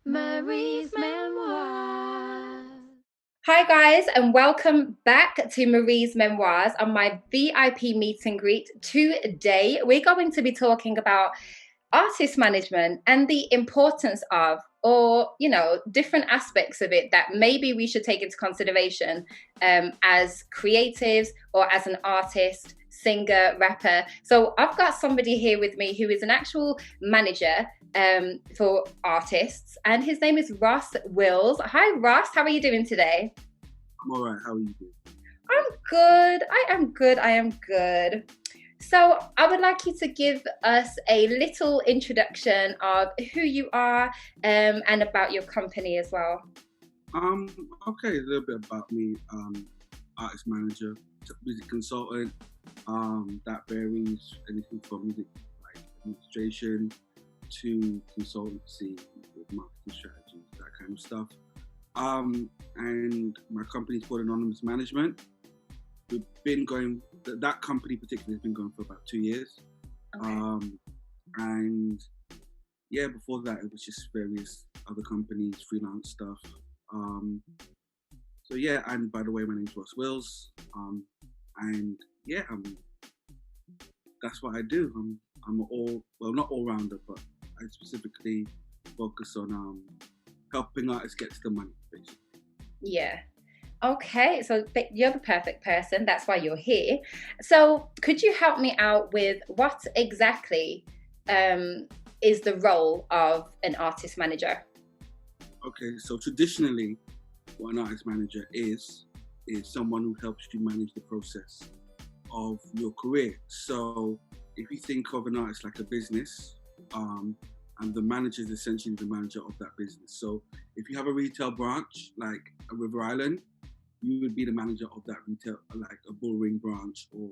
Marie's Memoirs. Hi, guys, and welcome back to Marie's Memoirs on my VIP meet and greet. Today, we're going to be talking about artist management and the importance of, or, different aspects of it that maybe we should take into consideration as creatives or as an artist, singer, rapper. So, I've got somebody here with me who is an actual manager for artists, and his name is Ross Wills. Hi, Ross. How are you doing today? I'm all right. How are you doing? I'm good. I am good. I am good. So, I would like you to give us a little introduction of who you are and about your company as well. Um, okay, a little bit about me. Artist manager, music consultant. That varies anything from music like administration to consultancy with marketing strategies, that kind of stuff. And my company's called Anonymous Management. We've been going. That company particularly has been going for about 2 years. Okay. And yeah, before that it was just various other companies, freelance stuff. Um, so yeah, and by the way, my name's Ross Wills. And yeah, that's what I do. I'm not all rounder, but I specifically focus on helping artists get to the money, basically. Yeah. Okay. So, you're the perfect person. That's why you're here. So, could you help me out with what exactly um, is the role of an artist manager? Okay, so traditionally, what an artist manager is someone who helps you manage the process of your career. So if you think of an artist like a business, and the manager is essentially the manager of that business. So if you have a retail branch like a River Island, you would be the manager of that retail, like a Bullring branch, or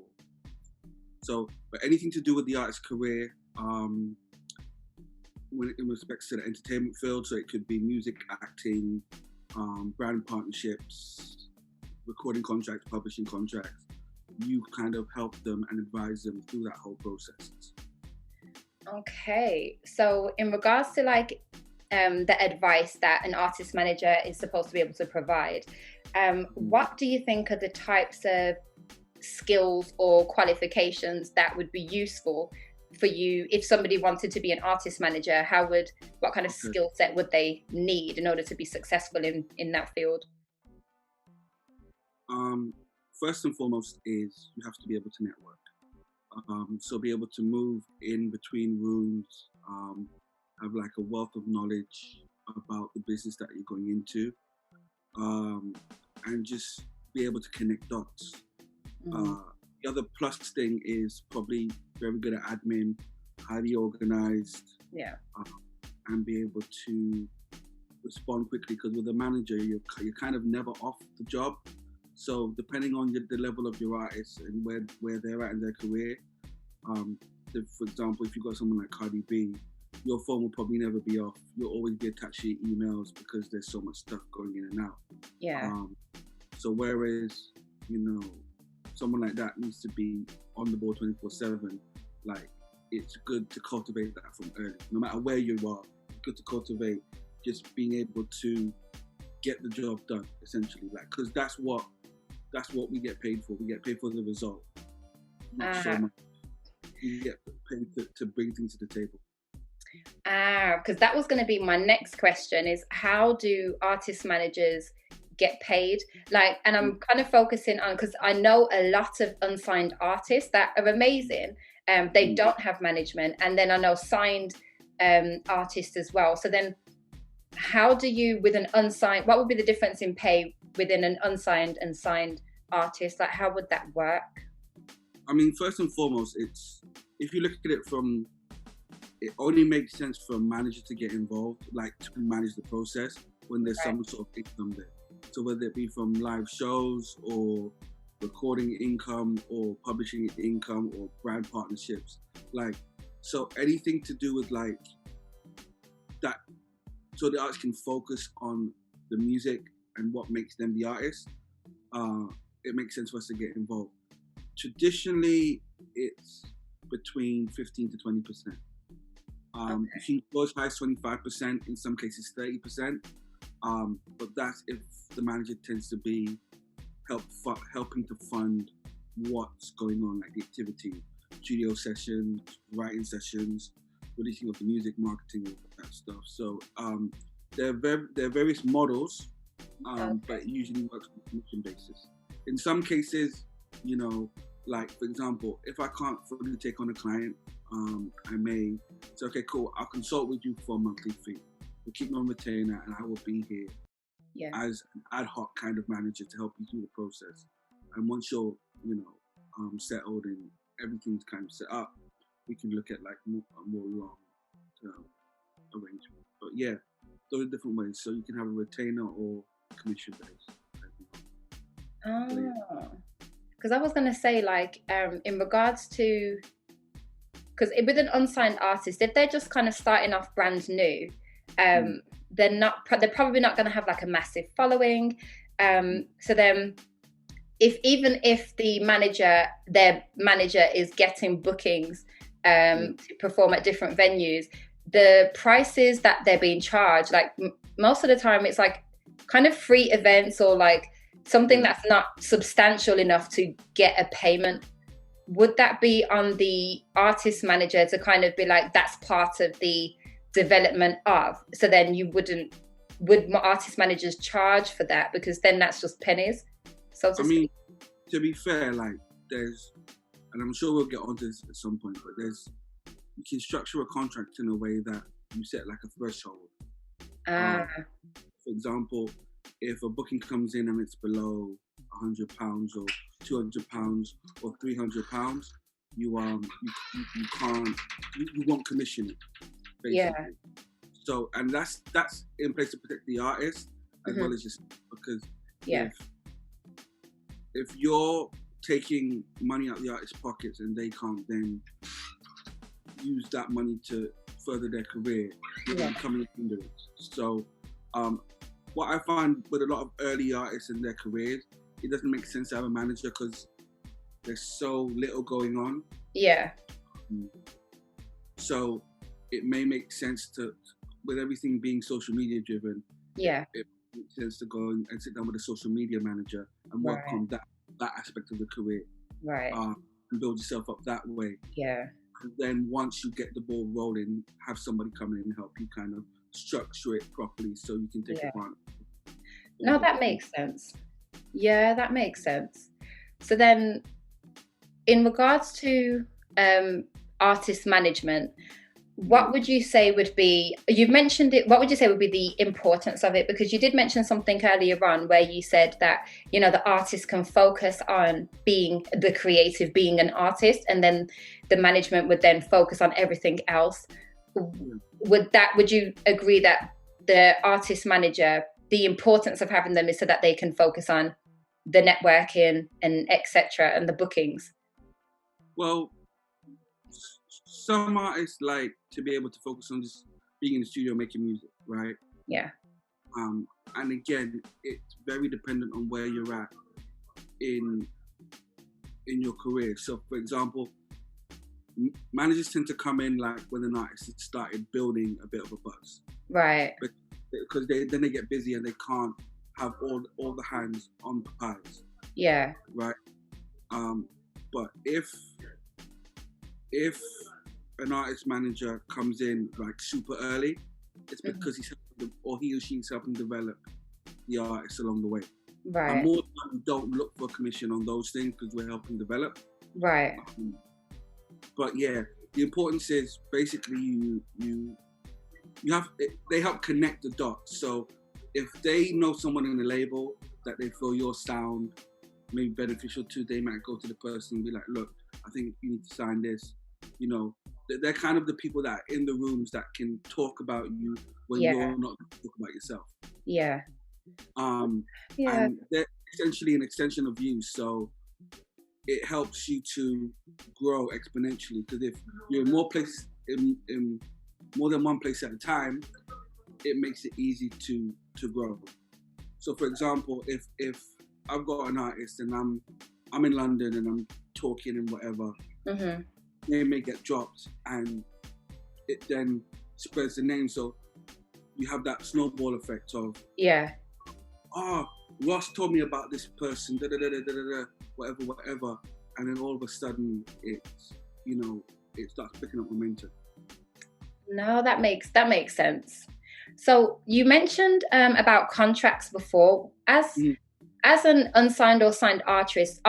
so. But anything to do with the artist's career, when in respects to the entertainment field, so it could be music, acting, brand partnerships, recording contracts, publishing contracts. You kind of help them and advise them through that whole process. Okay. So, in regards to the advice that an artist manager is supposed to be able to provide, what do you think are the types of skills or qualifications that would be useful for you if somebody wanted to be an artist manager? What kind of Okay. skill set would they need in order to be successful in that field? Um, First and foremost is you have to be able to network. So be able to move in between rooms, have like a wealth of knowledge about the business that you're going into, um, and just be able to connect dots. Mm, Uh, the other plus thing is probably very good at admin, highly organized, yeah. uh, and be able to respond quickly. Because with a manager, you're kind of never off the job. So depending on the level of your artist and where they're at in their career, if, for example, if you've got someone like Cardi B, your phone will probably never be off. You'll always be attached to your emails because there's so much stuff going in and out. Yeah. Um, so whereas, you know, someone like that needs to be on the ball 24/7. Like, it's good to cultivate that from early. No matter where you are, it's good to cultivate just being able to get the job done, essentially. Like, because that's what we get paid for. We get paid for the result, not so Ah, much. We get paid to bring things to the table. because that was going to be my next question is how do artist managers get paid? And I'm kind of focusing on because I know a lot of unsigned artists that are amazing. They Mm. don't have management, and then I know signed artists as well. So then, how do you with an unsigned? What would be the difference in pay within an unsigned and signed artist? Like, how would that work? I mean, first and foremost, it's if you look at it from, it only makes sense for a manager to get involved, like to manage the process when there's Right. some sort of income there. So whether it be from live shows or recording income or publishing income or brand partnerships, like, so anything to do with like that, so the artist can focus on the music and what makes them the artist. uh, it makes sense for us to get involved. Traditionally, it's between 15 to 20%. Okay. You can go as high as 25%, in some cases 30%. But that's if the manager tends to be helping to fund what's going on, like the activity, studio sessions, writing sessions, releasing of the music, marketing, all that stuff. So there are various models, but it usually works on a commission basis. In some cases, you know, like for example, if I can't fully take on a client, I may say, okay, cool, I'll consult with you for a monthly fee. We'll keep me on retainer, and I will be here as an ad hoc kind of manager to help you through the process. And once you're, settled and everything's kind of set up, we can look at like a more long-term arrangement. But yeah, those are different ways. So you can have a retainer or commission based. Because I was going to say, like, in regards to, because with an unsigned artist, if they're just kind of starting off brand new, they're probably not going to have like a massive following. So then, if their manager is getting bookings to perform at different venues, the prices that they're being charged, like most of the time, it's like kind of free events or like something that's not substantial enough to get a payment. Would that be on the artist manager to kind of be like, that's part of the development of? So then would artist managers charge for that? Because then that's just pennies. So to be fair, like there's, and I'm sure we'll get onto this at some point, but you can structure a contract in a way that you set like a threshold. For example, if a booking comes in and it's below £100 or £200 or £300, you won't commission it, basically. Yeah. So, and that's in place to protect the artist as well as just because if you're taking money out of the artist's pockets and they can't then use that money to further their career, you're becoming a hindrance. So, what I find with a lot of early artists in their careers, it doesn't make sense to have a manager because there's so little going on. Yeah. So it may make sense to, with everything being social media driven, it makes sense to go and sit down with a social media manager and work on that aspect of the career. Right. And build yourself up that way. Yeah. And then once you get the ball rolling, have somebody come in and help you kind of structure it properly so you can take advantage. No, that makes sense. Yeah, that makes sense. So then, in regards to artist management, what would you say would be, you've mentioned it, what would you say would be the importance of it? Because you did mention something earlier on where you said that, the artist can focus on being the creative, being an artist, and then the management would then focus on everything else. Would you agree that the artist manager, the importance of having them is so that they can focus on the networking and etc. and the bookings? Well, some artists like to be able to focus on just being in the studio making music, right? Yeah. And again, it's very dependent on where you're at in your career. So, for example, managers tend to come in like when an artist has started building a bit of a buzz, right? Because then they get busy and they can't have all the hands on the pies. Yeah. Right. But if an artist manager comes in like super early, it's because he or she is helping develop the artist along the way. Right. And more time, we don't look for commission on those things because we're helping develop. Right. But yeah, the importance is basically they help connect the dots. So if they know someone in the label that they feel your sound may be beneficial to, they might go to the person and be like, look, I think you need to sign this. They're kind of the people that are in the rooms that can talk about you when you're not talking about yourself. Yeah. And they're essentially an extension of you. So it helps you to grow exponentially, because if you're in more places, in more than one place at a time, it makes it easy to grow. So for example, if I've got an artist and I'm in London and I'm talking and whatever, they may get dropped, and it then spreads the name. So you have that snowball effect of, Yeah. oh, Ross told me about this person, whatever. And then all of a sudden it's, it starts picking up momentum. No, that makes sense. So you mentioned about contracts before. As an unsigned or signed artist,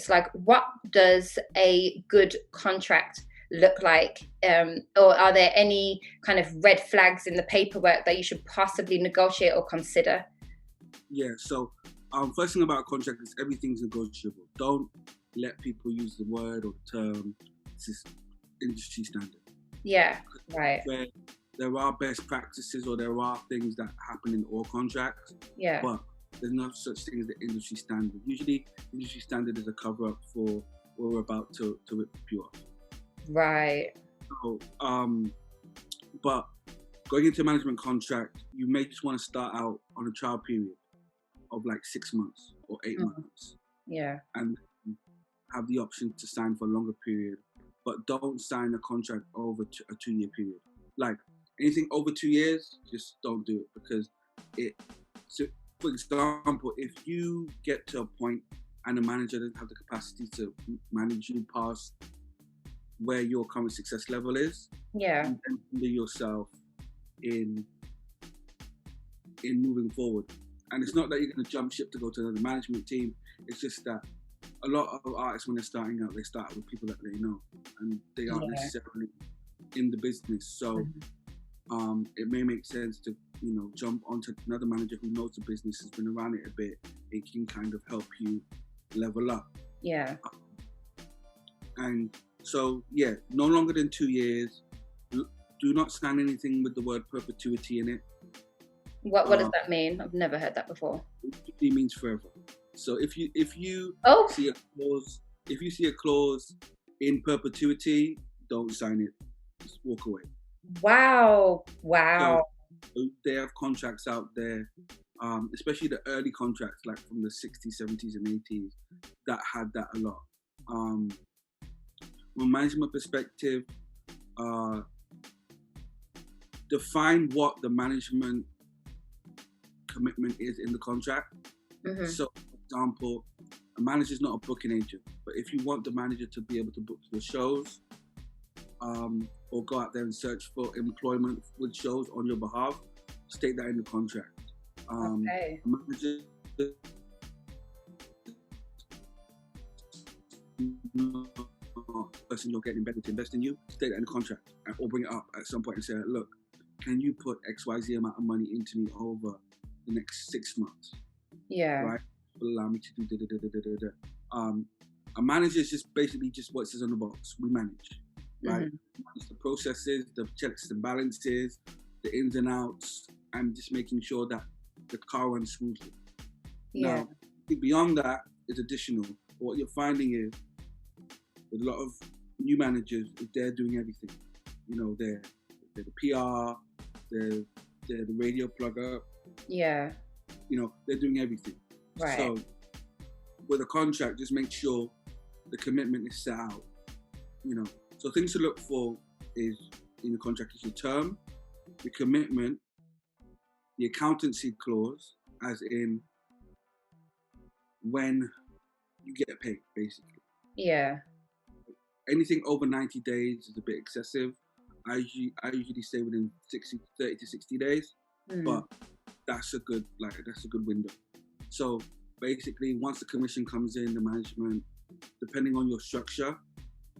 like, what does a good contract look like? Or are there any kind of red flags in the paperwork that you should possibly negotiate or consider? Yeah, so first thing about a contract is everything's negotiable. Don't let people use the word or the term. This is industry standard. Yeah, right. There are best practices or there are things that happen in all contracts. Yeah. But there's no such thing as the industry standard. Usually, industry standard is a cover up for what we're about to rip you off. Right. So, but going into a management contract, you may just want to start out on a trial period of like 6 months or 8 months. Yeah. And have the option to sign for a longer period, but don't sign a contract over a 2-year period. Like anything over 2 years, just don't do it, because so for example, if you get to a point and the manager doesn't have the capacity to manage you past where your current success level is, yeah, you can hinder yourself in moving forward. And it's not that you're going to jump ship to go to another management team. It's just that a lot of artists, when they're starting out, they start with people that they know, and they aren't necessarily in the business. So it may make sense to, jump onto another manager who knows the business, has been around it a bit. It can kind of help you level up. Yeah. And so, no longer than 2 years. Do not sign anything with the word perpetuity in it. What does that mean? I've never heard that before. It means forever. So if you see a clause in perpetuity, don't sign it. Just walk away. Wow. So they have contracts out there, especially the early contracts, like from the 60s, 70s, and 80s, that had that a lot. From a management perspective, define what the management commitment is in the contract. Mm-hmm. So, for example, a manager is not a booking agent, but if you want the manager to be able to book your shows, or go out there and search for employment with shows on your behalf, state that in the contract. Okay. A manager, person you're getting better to invest in you, state that in the contract, or bring it up at some point and say, look, can you put XYZ amount of money into me over the next 6 months? Yeah. Right? Allow me to do a manager is just basically just what says on the box. We manage, right? Manage the processes, the checks and balances, the ins and outs, and just making sure that the car runs smoothly. Yeah. Now, beyond that is additional. What you're finding is a lot of new managers, they're doing everything. They're the PR, they're the radio plugger. Yeah. They're doing everything. Right. So with a contract, just make sure the commitment is set out. So things to look for is in the contract is your term, the commitment, the accountancy clause, as in when you get paid, basically. Yeah. Anything over 90 days is a bit excessive. I usually say within 30 to 60 days, but that's a good window. So basically, once the commission comes in, the management, depending on your structure,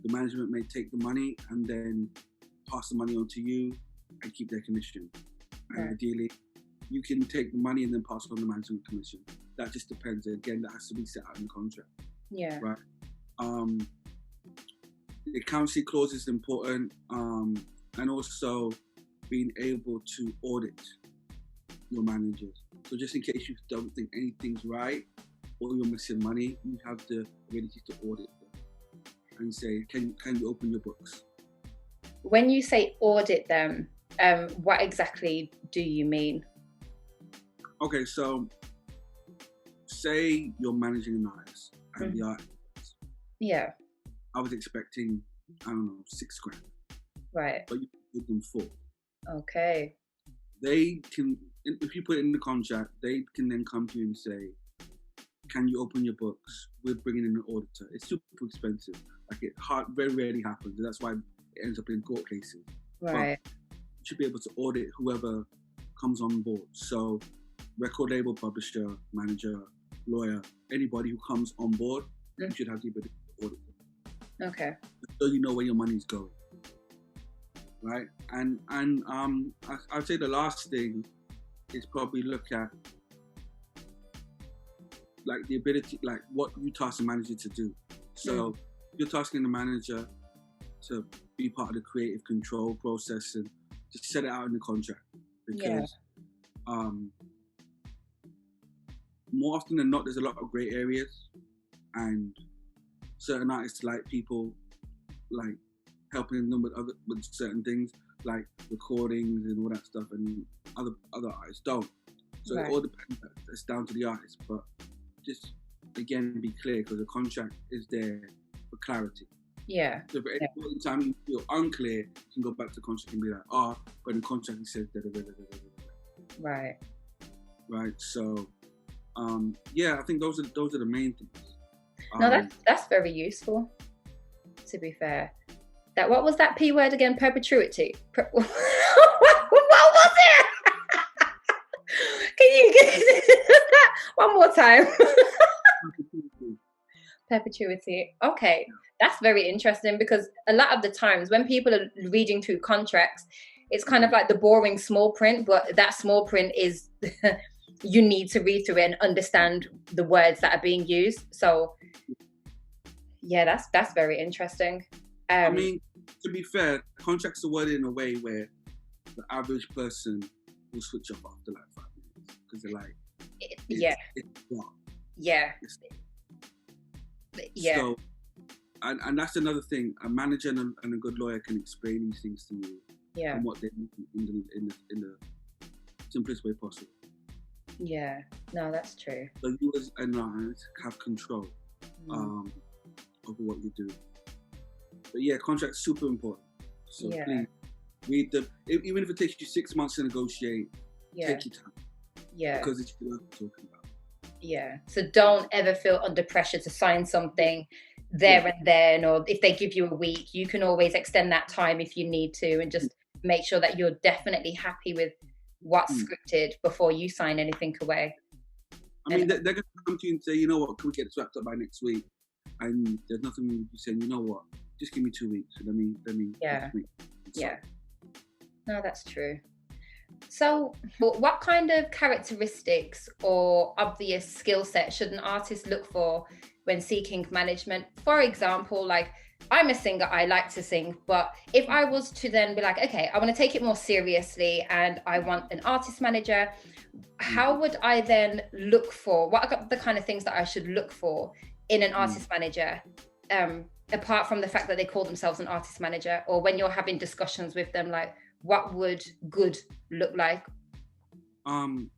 the management may take the money and then pass the money on to you and keep their commission. And ideally, you can take the money and then pass on the management commission. That just depends. Again, that has to be set out in the contract. Yeah. Right. The accountancy clause is important, and also being able to audit your managers. So just in case you don't think anything's right or you're missing money, you have the ability to audit them and say, can you open your books? When you say audit them, what exactly do you mean? Okay, so say you're managing an artist and the artist. Yeah. I was expecting, I don't know, $6,000. Right. But with them for. Okay. They can, if you put it in the contract, they can then come to you and say, can you open your books? We're bringing in an auditor. It's super expensive. Like very rarely happens. That's why it ends up in court cases. Right. But you should be able to audit whoever comes on board. So record label, publisher, manager, lawyer, anybody who comes on board, you should have the ability to audit them. Okay. So you know where your money's going. Right? And I'd say the last thing is probably look at like the ability, like what you task the manager to do. So you're tasking the manager to be part of the creative control process and just set it out in the contract. Because more often than not, there's a lot of grey areas, and certain artists like people like helping them with certain things like recordings and all that stuff, and other artists don't. So it all depends. It's down to the artist, but just again be clear, because the contract is there for clarity. Yeah. So for any point in time you feel unclear, you can go back to the contract and be like, but in the contract it says da da da da da da. Right. Right. So I think those are the main things. No, that's very useful. To be fair, what was that P word again? Perpetuity. What was it? Can you get that one more time? Perpetuity. Okay, that's very interesting, because a lot of the times when people are reading through contracts, it's kind of like the boring small print, but that small print is you need to read through it and understand the words that are being used. So yeah, that's very interesting. I mean, to be fair, contracts are worded in a way where the average person will switch off after like 5 minutes, because they're like, it's what? Yeah. Yeah. So, and that's another thing. A manager and a good lawyer can explain these things to you. Yeah. And what they mean in the simplest way possible. Yeah. No, that's true. So you as an artist have control over what you do. But yeah, contract's super important. So please read them. Even if it takes you 6 months to negotiate, take your time. Yeah. Because it's what we're talking about. Yeah. So don't ever feel under pressure to sign something there and then, or if they give you a week, you can always extend that time if you need to, and just make sure that you're definitely happy with what's scripted before you sign anything away. I mean, they're going to come to you and say, you know what, can we get this wrapped up by next week? And there's nothing you saying, you know what, just give me 2 weeks. Let me. Yeah. No, that's true. So what kind of characteristics or obvious skill set should an artist look for when seeking management? For example, like, I'm a singer, I like to sing, but if I was to then be like, okay, I want to take it more seriously and I want an artist manager, how would I then look for, what are the kind of things that I should look for in an artist manager, apart from the fact that they call themselves an artist manager, or when you're having discussions with them, like, what would good look like? One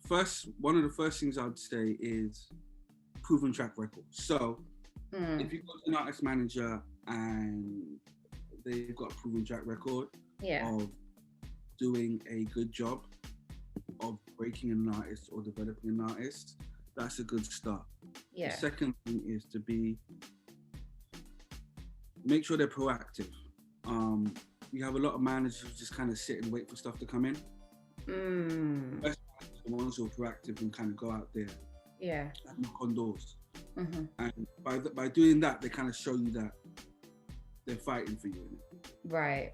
of the first things I'd say is proven track record. So if you go to an artist manager and they've got a proven track record of doing a good job of breaking an artist or developing an artist, that's a good start. The second thing is to make sure they're proactive. You have a lot of managers who just kind of sit and wait for stuff to come in. Best managers are the ones who are proactive and kind of go out there and knock on doors. And by doing that, they kind of show you that they're fighting for you. Right.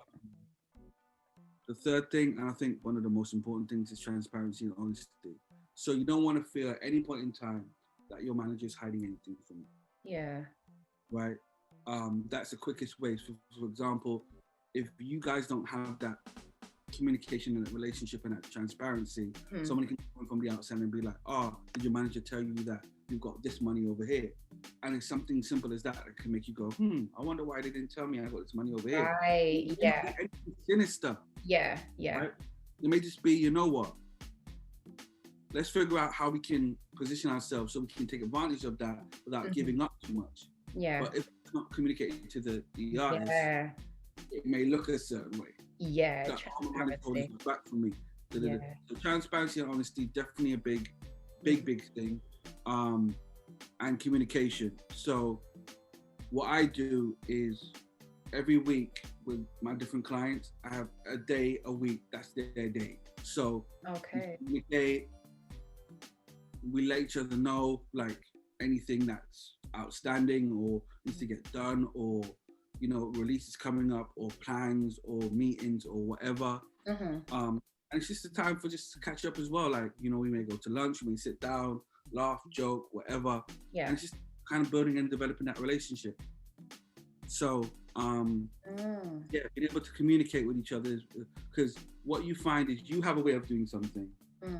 The third thing, and I think one of the most important things, is transparency and honesty. So you don't want to feel at any point in time that your manager is hiding anything from you. Yeah. Right. That's the quickest way. For example, if you guys don't have that communication and that relationship and that transparency, someone can come from the outside and be like, did your manager tell you that you've got this money over here? And it's something simple as that can make you go, I wonder why they didn't tell me I got this money over here. Right, yeah. Sinister. Yeah, yeah. Right? It may just be, you know what? Let's figure out how we can position ourselves so we can take advantage of that without giving up too much. Yeah. But if it's not communicating to the artist, it may look a certain way. Yeah, That transparency. back from me. Yeah. So transparency and honesty, definitely a big thing. And communication. So what I do is every week with my different clients, I have a day a week. That's their day. So Okay. we let each other know like anything that's outstanding or needs to get done, or releases coming up, or plans, or meetings, or whatever. And it's just a time for just to catch up as well. Like, we may go to lunch, we may sit down, laugh, joke, whatever. Yeah. And it's just kind of building and developing that relationship. So, being able to communicate with each other, because what you find is you have a way of doing something,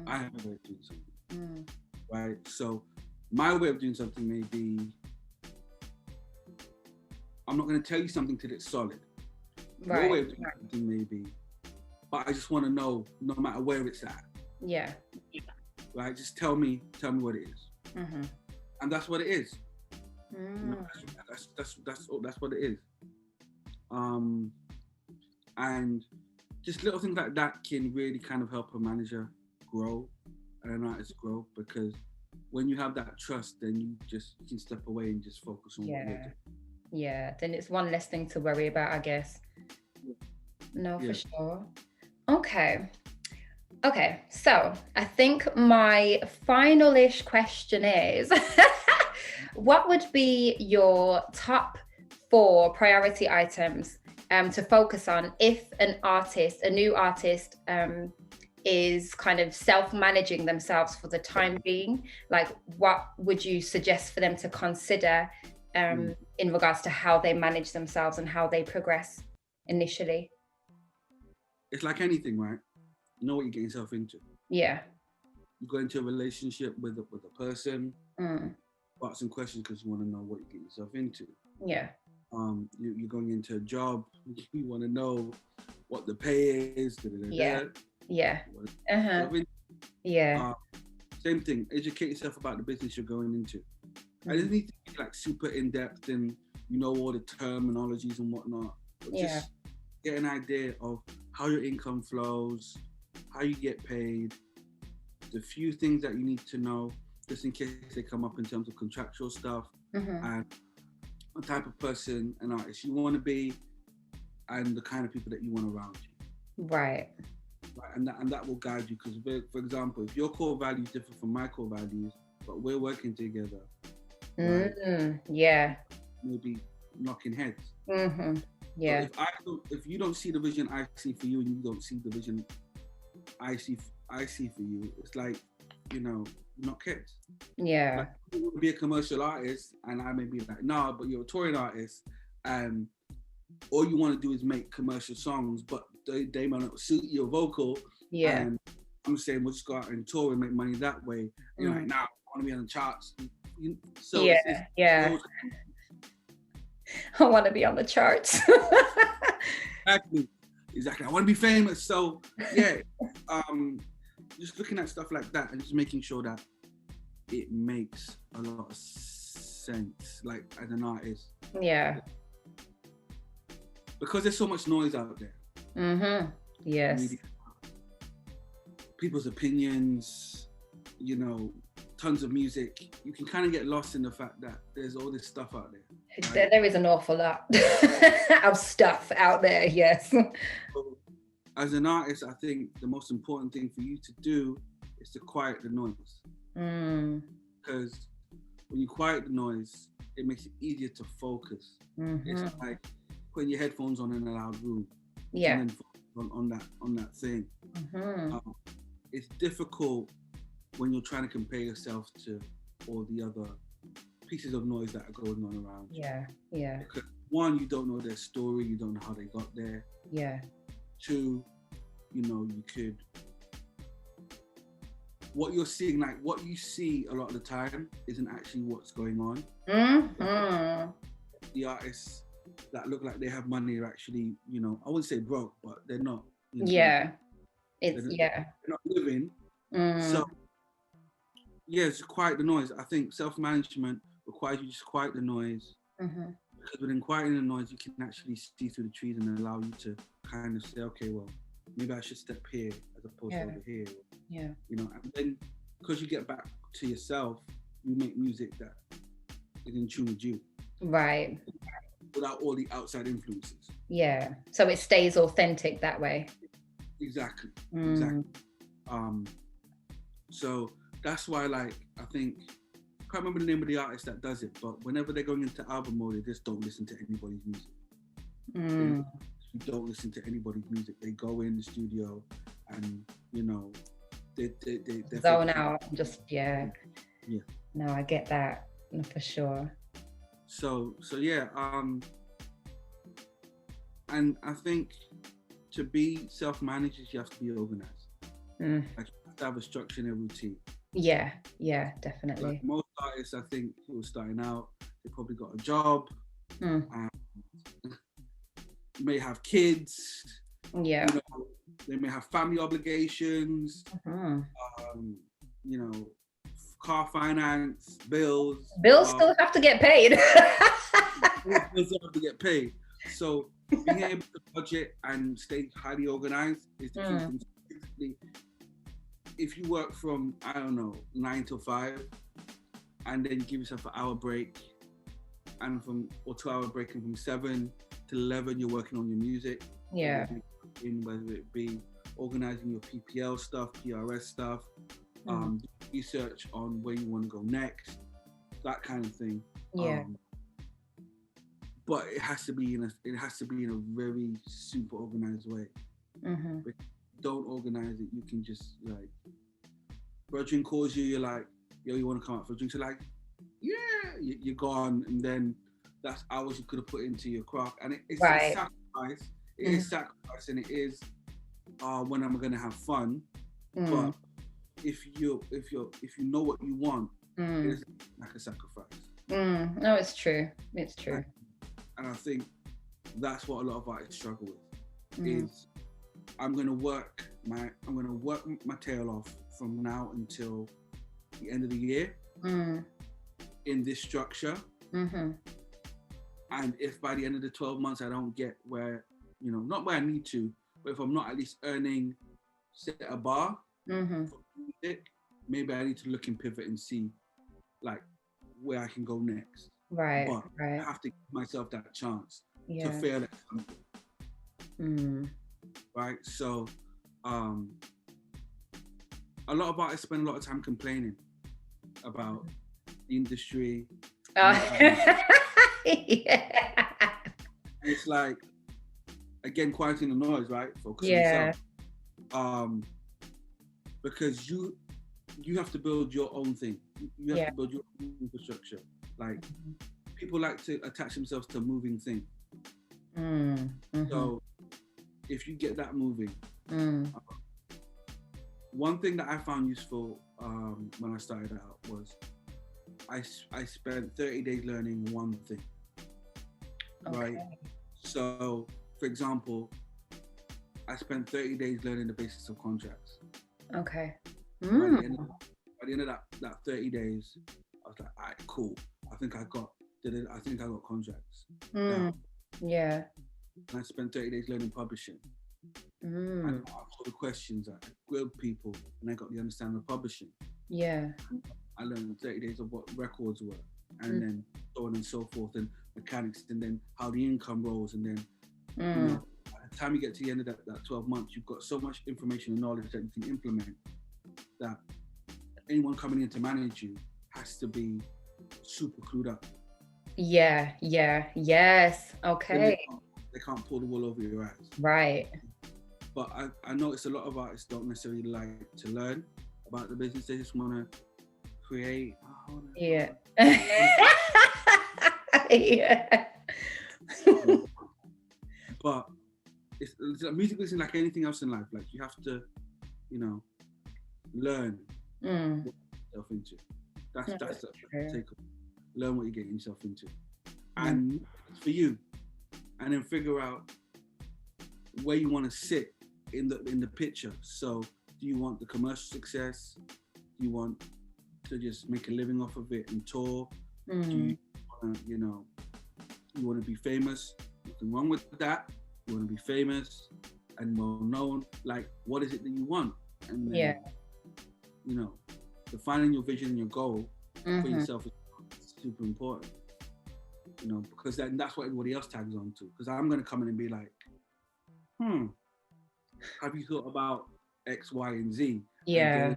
I have a way of doing something, right? So my way of doing something may be, I'm not going to tell you something till it's solid. Right. Your way of doing something may be, but I just want to know, no matter where it's at. Yeah. Right? Just tell me what it is. And that's what it is. That's what it is. And just little things like that can really kind of help a manager grow and an artist grow, because when you have that trust, then you can step away and just focus on what you're doing. Yeah, then it's one less thing to worry about, I guess. No, for sure. Okay, so I think my final-ish question is, what would be your top 4 priority items to focus on if a new artist is kind of self-managing themselves for the time being? Like, what would you suggest for them to consider in regards to how they manage themselves and how they progress initially? It's like anything, right? You know what you're getting yourself into. Yeah. You go into a relationship with a person, ask some questions because you want to know what you're getting yourself into. Yeah. You're going into a job, you want to know what the pay is. Yeah. Same thing. Educate yourself about the business you're going into. I didn't need to be like super in depth and all the terminologies and whatnot. But just get an idea of how your income flows, how you get paid, the few things that you need to know just in case they come up in terms of contractual stuff, and what type of person and artist you want to be, and the kind of people that you want around you. Right. And that will guide you, because, for example, if your core values differ from my core values, but we're working together, maybe knocking heads. Yeah. If you don't see the vision I see for you, and you don't see the vision I see for you, it's like, not kids. Yeah. Like, you want to be a commercial artist, and I may be like, no, but you're a touring artist, and all you want to do is make commercial songs, but they might not suit your vocal. Yeah. And I'm saying, we'll just go out and tour and make money that way. And you're like, nah, I want to be on the charts. So I want to be on the charts. Exactly. I want to be famous. So just looking at stuff like that and just making sure that it makes a lot of sense, like as an artist. Yeah. Because there's so much noise out there. Yes. Media, people's opinions, tons of music. You can kind of get lost in the fact that there's all this stuff out there. Right? There is an awful lot of stuff out there, yes. So, as an artist, I think the most important thing for you to do is to quiet the noise. Because when you quiet the noise, it makes it easier to focus. It's like putting your headphones on in a loud room. Yeah. And then on that thing. It's difficult when you're trying to compare yourself to all the other pieces of noise that are going on around you. Yeah. Because 1, you don't know their story, you don't know how they got there. Yeah. 2, you could, what you're seeing, like what you see a lot of the time isn't actually what's going on. The artists that look like they have money are actually, I wouldn't say broke, but they're not. They're not living. So just quiet the noise. I think self-management requires you to just quiet the noise, Because within quieting the noise, you can actually see through the trees and allow you to kind of say, okay, well, maybe I should step here as opposed to over here. Yeah. You know, and then because you get back to yourself, you make music that is in tune with you. Right. Without all the outside influences. Yeah. So it stays authentic that way. Exactly. Exactly. So that's why, like, I think, I can't remember the name of the artist that does it, but whenever they're going into album mode, they just don't listen to anybody's music. They don't listen to anybody's music. They go in the studio and, you know, they zone out. Just, yeah. No, I get that for sure. So yeah, and I think to be self-managed, you have to be organized. Like, you have to have a structure and a routine. Yeah, definitely. Like most artists, I think, who are starting out, they probably got a job, and may have kids. Yeah. You know, they may have family obligations. You know, car finance, bills. Bills still have to get paid. Bills still have to get paid. So being able to budget and stay highly organized is the key thing. Basically, if you work from, I don't know, 9 to 5, and then give yourself an hour break, and or 2-hour break, and from 7 to 11 you're working on your music. Yeah. Whether it be organizing your PPL stuff, PRS stuff, research on where you want to go next, that kind of thing. Yeah. But it has to be in a very super organized way. If you don't organize it, you can just, like, brethren calls you, you're like, yo, you want to come out for a drink? So, like, yeah, you're gone, and then that's hours you could have put into your craft, and it's a sacrifice. It is sacrifice, and it is when I'm gonna have fun. But if you know what you want, it's like a sacrifice. No, it's true. It's true. And I think that's what a lot of artists struggle with. Is I'm gonna work my tail off from now until the end of the year in this structure. And if by the end of the 12 months I don't get where, you know, not where I need to, but if I'm not at least earning, set a bar for music, maybe I need to look and pivot and see, like, where I can go next. Right. But I have to give myself that chance to fail at something. Right. So a lot of artists spend a lot of time complaining about the industry. It's like, again, quieting the noise, right? Focus on yourself. Because you have to build your own thing. You have to build your own infrastructure. Like, people like to attach themselves to a moving thing. So if you get that moving, one thing that I found useful when I started out was I spent 30 days learning one thing. Right? So, for example, I spent 30 days learning the basics of contracts. Okay. By the end of that 30 days, I was like, all right, cool. I think I got contracts. Yeah. And I spent 30 days learning publishing. And I asked all the questions, I grilled people, and I got the understanding of publishing. Yeah. I learned 30 days of what records were, and then so on and so forth, and mechanics, and then how the income rolls, and then you know, by the time you get to the end of that 12 months, you've got so much information and knowledge that you can implement, that anyone coming in to manage you has to be super clued up. Yeah. Yes. Okay. They can't pull the wool over your eyes. Right. But I notice a lot of artists don't necessarily like to learn about the business. They just want to create. Yeah. But it's music isn't like anything else in life. Like, you have to, you know, learn what you get yourself into. That's the take. Learn what you're getting yourself into, and for you, and then figure out where you want to sit in the picture. So, do you want the commercial success? Do you want to just make a living off of it and tour? Do you want to, you know, You want to be famous. Nothing wrong with that. You want to be famous and well known. Like, what is it that you want? And then, you know, defining your vision and your goal for yourself is super important. You know, because that's what everybody else tags on to. Because I'm going to come in and be like, have you thought about X, Y, and Z? Yeah.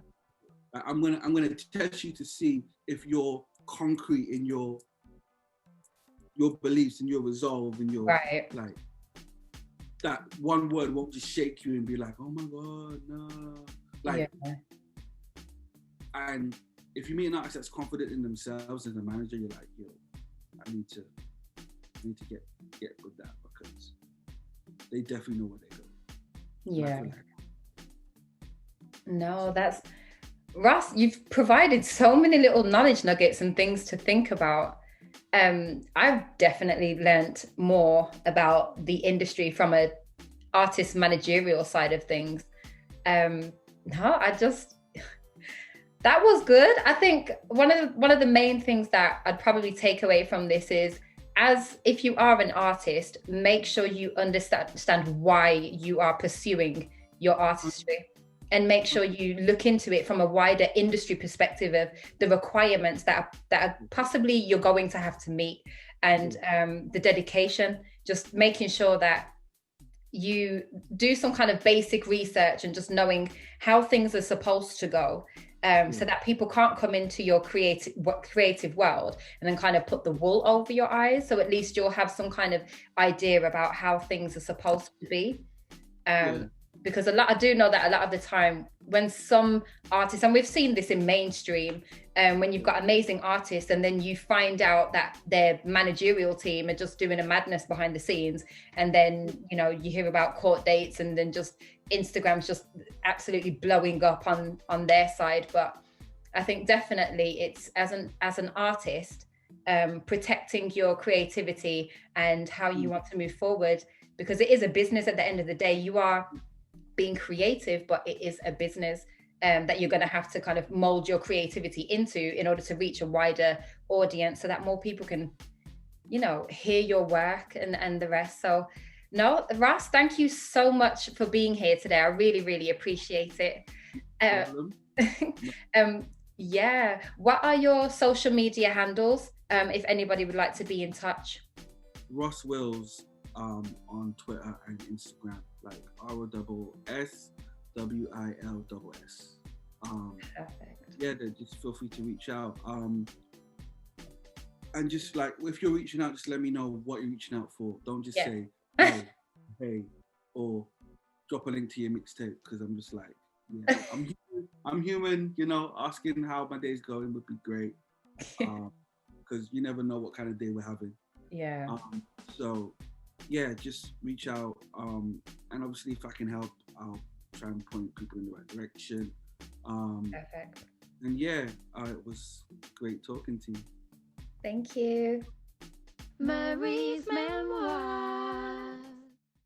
I'm gonna test you to see if you're concrete in your beliefs and your resolve and your like that one word won't just shake you and be like, oh my God, no. Like, and if you meet an artist that's confident in themselves as a manager, you're like, yo, I need to get with that, because they definitely know where they go. Yeah. No, that's Russ, you've provided so many little knowledge nuggets and things to think about. I've definitely learnt more about the industry from a artist managerial side of things. That was good. I think one of the main things that I'd probably take away from this is, as if you are an artist, make sure you understand why you are pursuing your artistry, and make sure you look into it from a wider industry perspective of the requirements that are possibly you're going to have to meet, and the dedication, just making sure that you do some kind of basic research and just knowing how things are supposed to go. So that people can't come into your creative world and then kind of put the wool over your eyes. So at least you'll have some kind of idea about how things are supposed to be. Because I do know that a lot of the time when some artists, and we've seen this in mainstream, when you've got amazing artists and then you find out that their managerial team are just doing a madness behind the scenes, and then, you know, you hear about court dates and then just Instagram's just absolutely blowing up on their side. But I think definitely it's as an artist, protecting your creativity and how you want to move forward, because it is a business at the end of the day. You are being creative, but it is a business that you're going to have to kind of mold your creativity into in order to reach a wider audience, so that more people can, you know, hear your work and the rest. So no, Ross, thank you so much for being here today. I really, really appreciate it. Yeah. What are your social media handles, if anybody would like to be in touch? Ross Wills on Twitter and Instagram, like ROSSWILLS. Perfect. Yeah, just feel free to reach out. And just like, if you're reaching out, just let me know what you're reaching out for. Don't just say, hey, or drop a link to your mixtape, because I'm just like, yeah, I'm human, you know, asking how my day's going would be great. Because you never know what kind of day we're having. Yeah. So yeah, just reach out. And obviously if I can help, I'll try and point people in the right direction. Perfect. And yeah, it was great talking to you. Thank you. Marie's Memoirs.